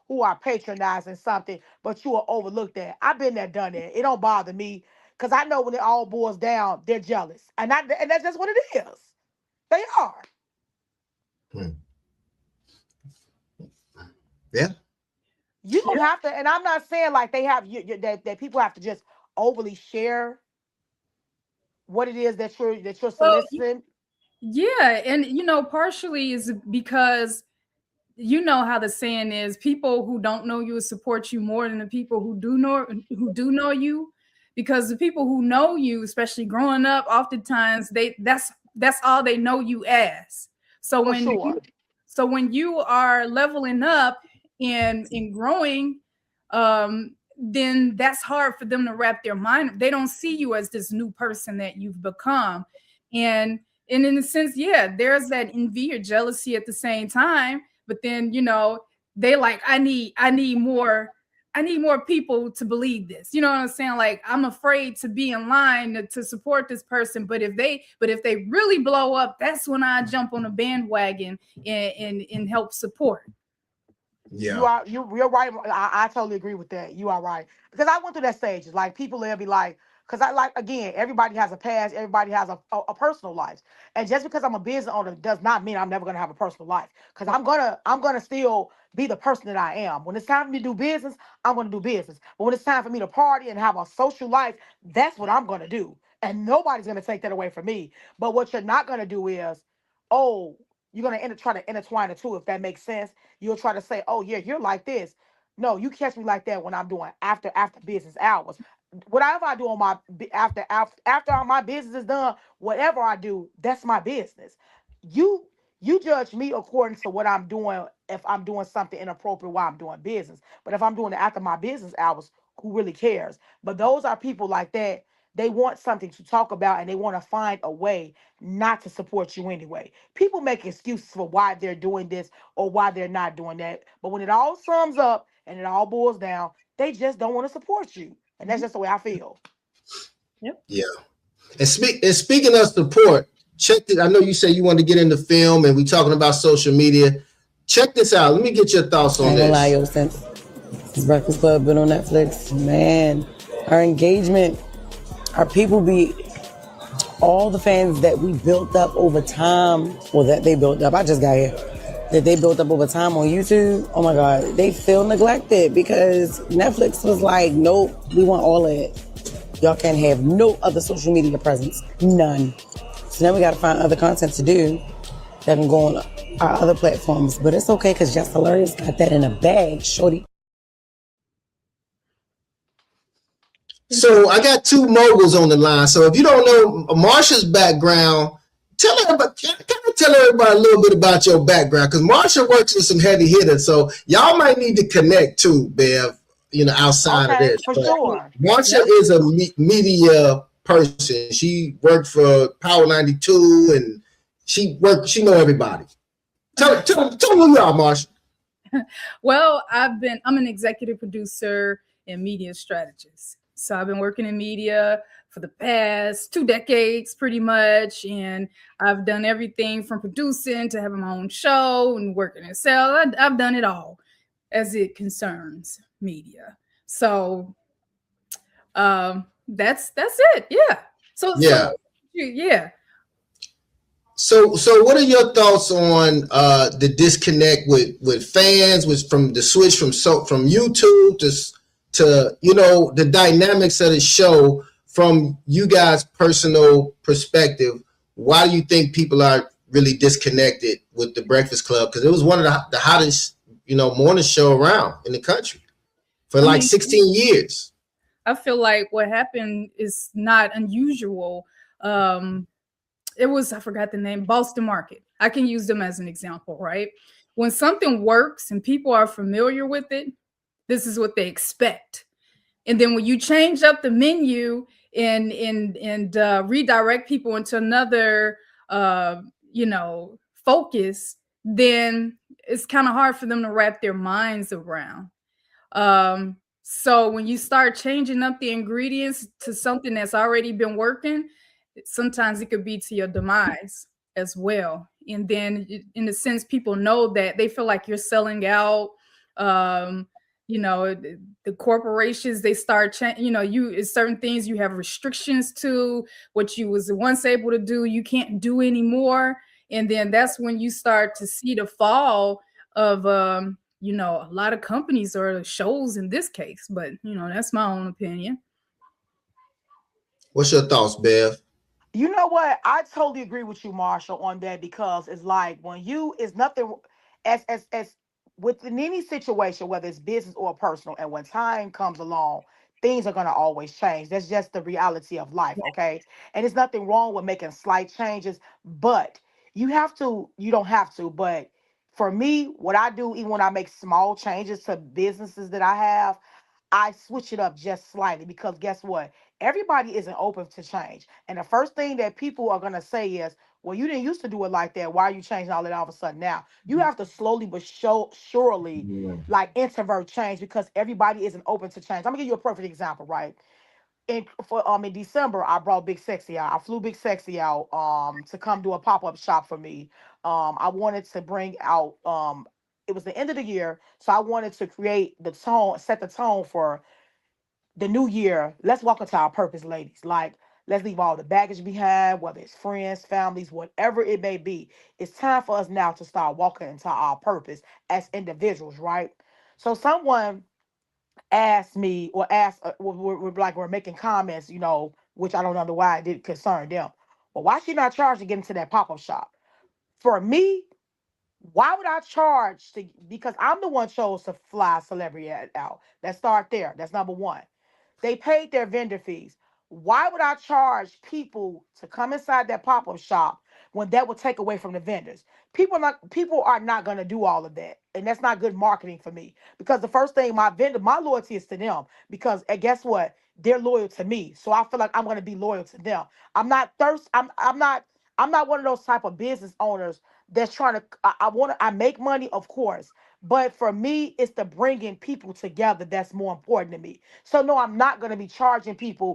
who are patronizing something, but you will overlook that. I've been there, done that. It don't bother me because I know when it all boils down, they're jealous, and that's just what it is. They are. Hmm. Yeah. You don't have to, and I'm not saying like they have that people have to just overly share what it is that you're Well, soliciting. yeah, and partially is because you know how the saying is: people who don't know you will support you more than the people who do know you, because the people who know you, especially growing up, oftentimes that's all they know you as. So For when sure. you are leveling up and growing, then that's hard for them to wrap their mind. They don't see you as this new person that you've become, and in a sense, yeah, there's that envy or jealousy at the same time. But then they like, I need more people to believe this. You know what I'm saying? Like, I'm afraid to be in line to support this person, but if they really blow up, that's when I jump on a bandwagon and help support. Yeah. You're right. I totally agree with that. You are right because I went through that stage. Like people will be like, because I like again, everybody has a past, everybody has a personal life, and just because I'm a business owner does not mean I'm never gonna have a personal life. Because I'm gonna still be the person that I am. When it's time for me to do business, I'm gonna do business. But when it's time for me to party and have a social life, that's what I'm gonna do, and nobody's gonna take that away from me. But what you're not gonna do is, oh, you're gonna try to intertwine the two, if that makes sense. You'll try to say, "Oh yeah, you're like this." No, you catch me like that when I'm doing after business hours. Whatever I do on my after all my business is done, whatever I do, that's my business. You you judge me according to what I'm doing. If I'm doing something inappropriate while I'm doing business, but if I'm doing it after my business hours, who really cares? But those are people like that. They want something to talk about and they want to find a way not to support you anyway. People make excuses for why they're doing this or why they're not doing that. But when it all sums up and it all boils down, they just don't want to support you. And that's Mhm. just the way I feel. Yep. Yeah. And speaking of support, check this. I know you say you want to get into film, and we talking about social media. Check this out. Let me get your thoughts I on ain't gonna lie, this. yo, since Breakfast Club been on Netflix, man, our engagement, our people be, all the fans that we built up over time, or that they built up, I just got here, that they built up over time on YouTube, oh my God, they feel neglected because Netflix was like, nope, we want all of it. Y'all can't have no other social media presence, none. So now we gotta find other content to do that can go on our other platforms. But it's okay because Just Hilarious got that in a bag, shorty. So I got two moguls on the line. So if you don't know Marsha's background, tell everybody a little bit about your background, because Marsha works with some heavy hitters. So y'all might need to connect too, Bev. Outside of Okay, this, for but sure. Marsha Yep. is a media person. She worked for Power 92, and she know everybody. Tell me who you are, Marsha. Well, I'm an executive producer and media strategist. So I've been working in media for the past 2 decades pretty much. And I've done everything from producing to having my own show and working in sales. I've done it all as it concerns media. So that's it. Yeah. So Yeah. yeah. So what are your thoughts on the disconnect with fans, from the switch from YouTube to the dynamics of the show from you guys' personal perspective? Why do you think people are really disconnected with the Breakfast Club? Because it was one of the hottest morning show around in the country for I like mean, 16 years. I feel like what happened is not unusual. Um, it was, I forgot the name, Boston Market. I can use them as an example, right? When something works and people are familiar with it, this is what they expect. And then when you change up the menu and redirect people into another uh, focus, then it's kind of hard for them to wrap their minds around. So when you start changing up the ingredients to something that's already been working, sometimes it could be to your demise as well. And then in a sense, people know that they feel like you're selling out. Um, the corporations, they start you, it's certain things you have restrictions to. What you was once able to do, you can't do anymore. And then that's when you start to see the fall of a lot of companies or shows in this case. But that's my own opinion. What's your thoughts, Bev? You know what? I totally agree with you, Marshall, on that because it's like when you is nothing as within any situation, whether it's business or personal, and when time comes along, things are gonna always change. That's just the reality of life, okay? And there's nothing wrong with making slight changes, but you don't have to, but for me, what I do, even when I make small changes to businesses that I have, I switch it up just slightly because guess what? Everybody isn't open to change. And the first thing that people are going to say is, well, you didn't used to do it like that. Why are you changing all of a sudden now? You have to slowly but surely Yeah. like introvert change because everybody isn't open to change. I'm gonna give you a perfect example, right? In December, I brought Big Sexy out. I flew Big Sexy out to come do a pop-up shop for me. I wanted to bring out it was the end of the year, so I wanted to create the tone, set the tone for the new year. Let's walk into our purpose, ladies. Like, let's leave all the baggage behind, whether it's friends, families, whatever it may be. It's time for us now to start walking into our purpose as individuals, right? So someone asked me or asked, we're making comments, which I don't know why it did concern them. Well, why she not charged to get into that pop-up shop? For me, why would I charge to because I'm the one chose to fly celebrity out. Let's start there. That's number one. They paid their vendor fees. Why would I charge people to come inside that pop-up shop when that would take away from the vendors? People are not gonna do all of that. And that's not good marketing for me. Because the first thing my loyalty is to them. Because and guess what? They're loyal to me. So I feel like I'm gonna be loyal to them. I'm not one of those type of business owners that's trying to I make money, of course. But for me, it's the bringing people together that's more important to me. So no, I'm not going to be charging people